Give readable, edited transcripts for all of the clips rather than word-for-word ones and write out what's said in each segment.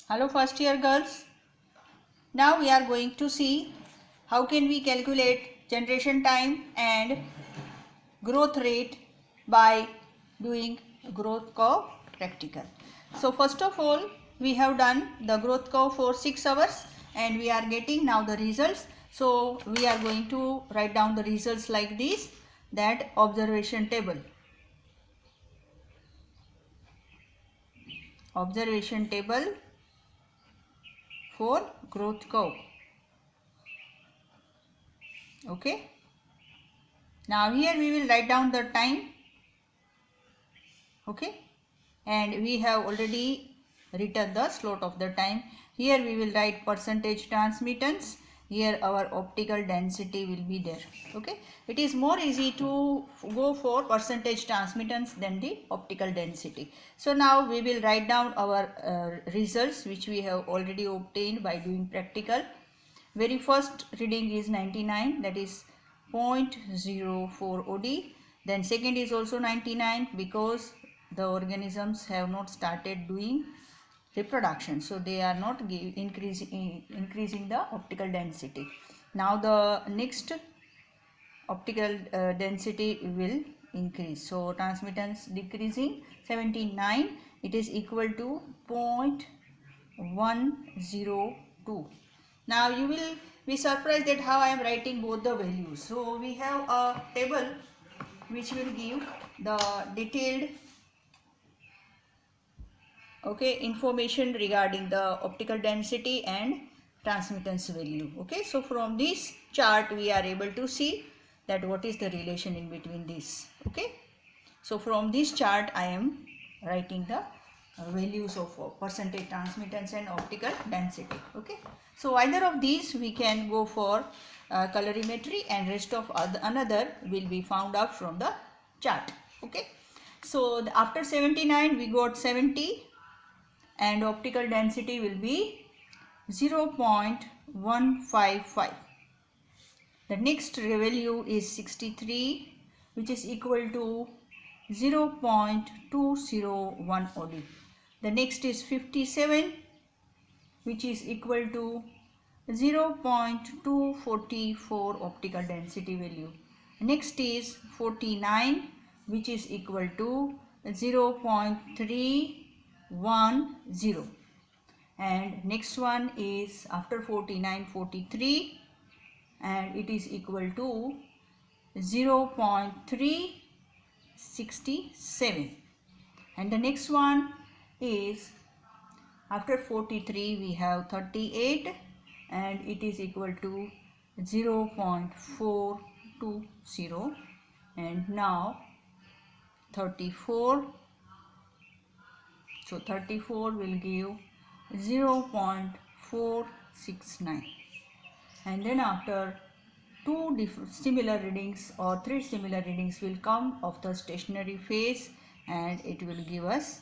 Hello first year girls. Now we are going to see how can we calculate generation time and growth rate by doing growth curve practical. So first of all we have done the growth curve for 6 hours and we are getting now the results. So we are going to write down the results like this, that observation table for growth curve. Okay, now here we will write down the time. Okay, and we have already written the slot of the time. Here we will write percentage transmittance. Here our optical density will be there. Okay, it is more easy to go for percentage transmittance than the optical density. So now we will write down our results which we have already obtained by doing practical. Very first reading is 99, that is 0.04 OD. Then second is also 99 because the organisms have not started doing reproduction, so they are not increasing the optical density. Now the next optical density will increase, so transmittance decreasing 79, it is equal to 0.102. Now you will be surprised at how I am writing both the values. So we have a table which will give the detailed information regarding the optical density and transmittance value. Okay, so from this chart we are able to see that what is the relation in between these. Okay, so from this chart I am writing the values of percentage transmittance and optical density. Okay, so either of these we can go for colorimetry and rest of another will be found out from the chart. Okay, so after 79 we got 70 and optical density will be 0.155. The next value is 63 which is equal to 0.201 OD. The next is 57 which is equal to 0.244 optical density value. Next is 49 which is equal to 0.310, and next one is after 49 43 and it is equal to 0.367, and the next one is after 43 we have 38 and it is equal to 0.420, and now 34, so 34 will give 0.469, and then after two similar readings or three similar readings will come of the stationary phase and it will give us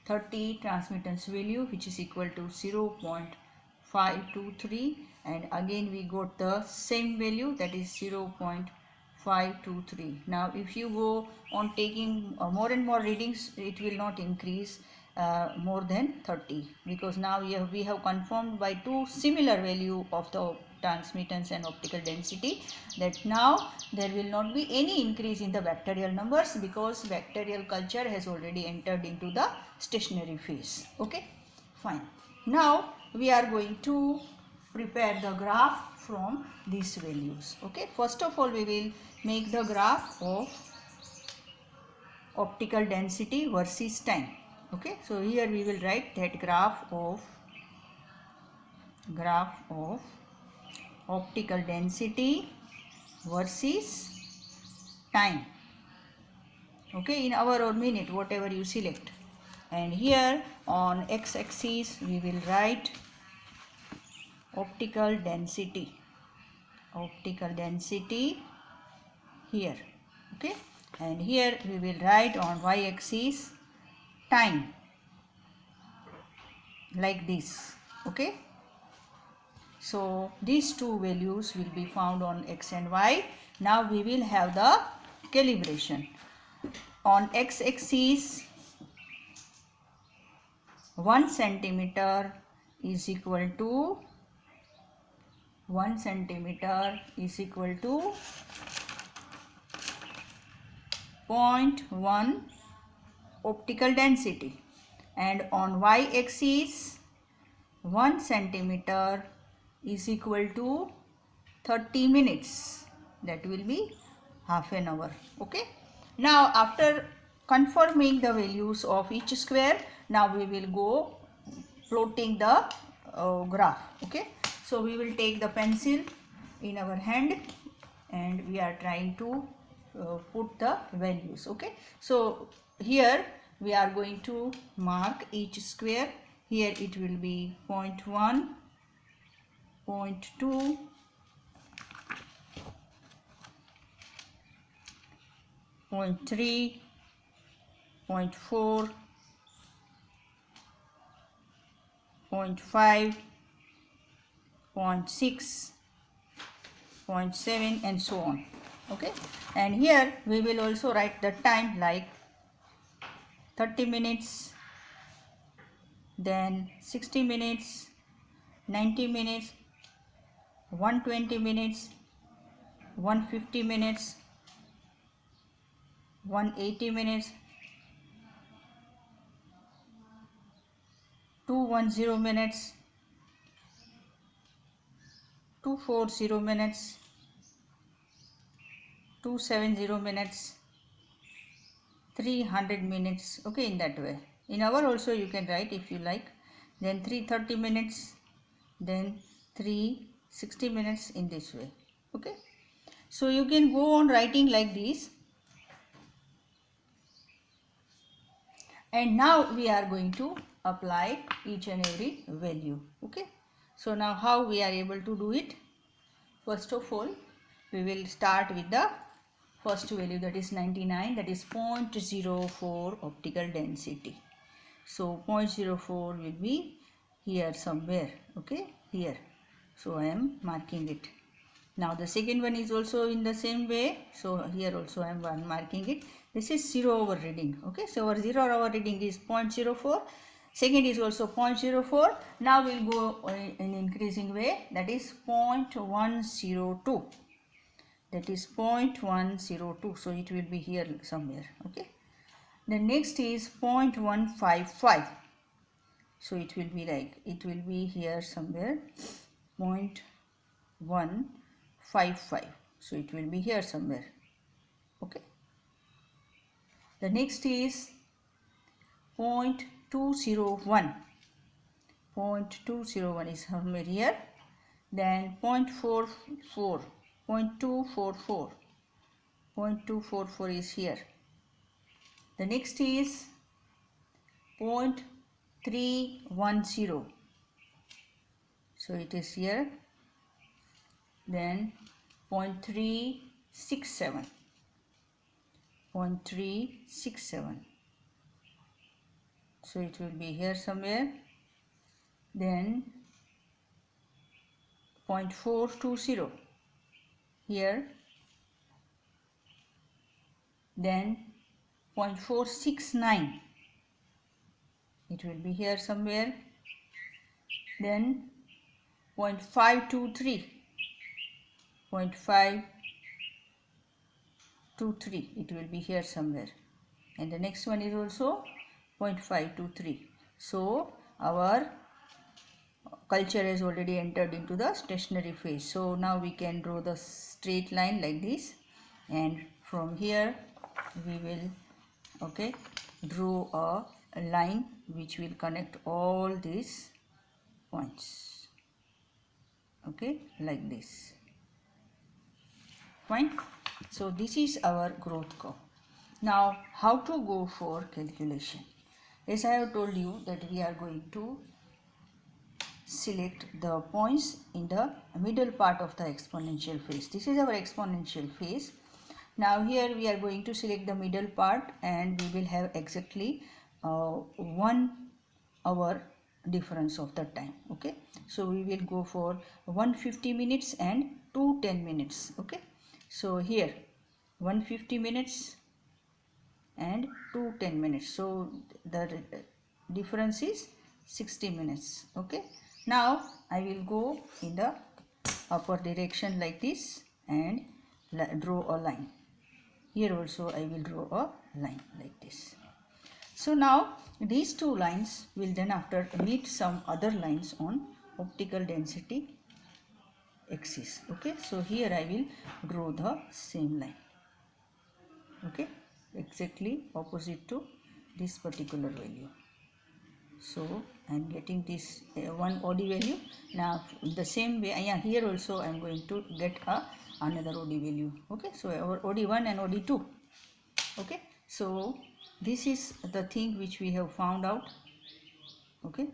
30 transmittance value which is equal to 0.523, and again we got the same value, that is 0.523. Now if you go on taking more and more readings, it will not increase more than 30 because now we have confirmed by two similar value of the transmittance and optical density that now there will not be any increase in the bacterial numbers because bacterial culture has already entered into the stationary phase. Okay, fine. Now we are going to prepare the graph from these values. Okay, first of all we will make the graph of optical density versus time. Okay, so here we will write that graph of optical density versus time. Okay, in hour or minute, whatever you select. And here on x-axis we will write optical density here. Okay, and here we will write on y-axis time like this. Okay, so these two values will be found on x and y. Now we will have the calibration. On x-axis 1 centimeter is equal to 1 centimeter is equal to 0.1 optical density, and on y-axis 1 centimeter is equal to 30 minutes, that will be half an hour. Okay, now after confirming the values of each square, now we will go plotting the graph. Okay, so we will take the pencil in our hand and we are trying to put the values. Okay, so here we are going to mark each square. Here it will be 0.1, 0.2, 0.3, 0.4, 0.5, 0.6, 0.7 and so on. Okay, and here we will also write the time like 30 minutes, then 60 minutes, 90 minutes, 120 minutes, 150 minutes, 180 minutes, 210 minutes, 240 minutes, 270 minutes, 300 minutes. Okay, in that way. In hour also you can write if you like. Then 330 minutes, then 360 minutes, in this way. Okay, so you can go on writing like this. And now we are going to apply each and every value. Okay, so now how we are able to do it? First of all, we will start with the first value, that is 99, that is 0.04 optical density. So 0.04 will be here somewhere. Okay, here. So I am marking it. Now the second one is also in the same way. So here also I am marking it. This is 0 hour reading. Okay, so our 0 hour reading is 0.04. Second is also 0.04. Now we will go in increasing way, that is 0.102. That is 0.102. So it will be here somewhere. Okay. The next is 0.155. So it will be like, it will be here somewhere 0.155. So it will be here somewhere. Okay. The next is 0.201. 0.201 is somewhere here. Then 0.44. 0.244. 0.244 is here. The next is 0.310. So it is here. Then 0.367. 0.367. So it will be here somewhere. Then 0.420 here. Then 0.469. It will be here somewhere. Then 0.523. 0.523. It will be here somewhere. And the next one is also 0.523. So our culture has already entered into the stationary phase. So now we can draw the straight line like this, and from here we will draw a line which will connect all these points. Okay, like this. Fine. So this is our growth curve. Now how to go for calculation? As I have told you that we are going to select the points in the middle part of the exponential phase. This is our exponential phase. Now here we are going to select the middle part, and we will have exactly 1 hour difference of the time. Okay, so we will go for 150 minutes and 210 minutes. Okay, so here 150 minutes and 210 minutes. So the difference is 60 minutes. Okay, Now I will go in the upper direction like this and draw a line. Here also I will draw a line like this. So now these two lines will then after meet some other lines on optical density axis. Okay, so here I will draw the same line. Okay, exactly opposite to this particular value. So I am getting this one OD value. Now the same way, here also I am going to get another OD value. Okay, so our OD1 and OD2. Okay, so this is the thing which we have found out. Okay,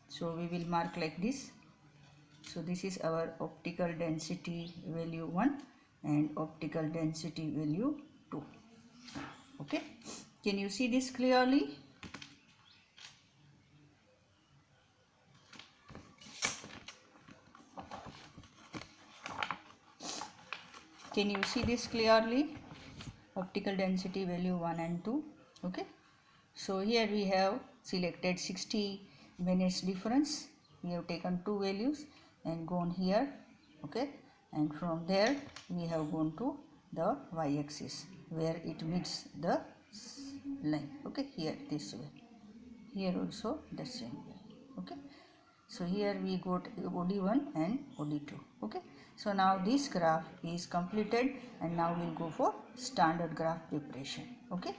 so we will mark like this. So this is our optical density value 1 and optical density value 2. Okay, can you see this clearly? Can you see this clearly? Optical density value 1 and 2. Okay, so here we have selected 60 minutes difference. We have taken two values and gone here. Okay, and from there we have gone to the y-axis where it meets the line. Okay, here this way, here also the same way. Okay, so here we got OD1 and OD2. Okay, so now this graph is completed and now we'll go for standard graph preparation. Okay.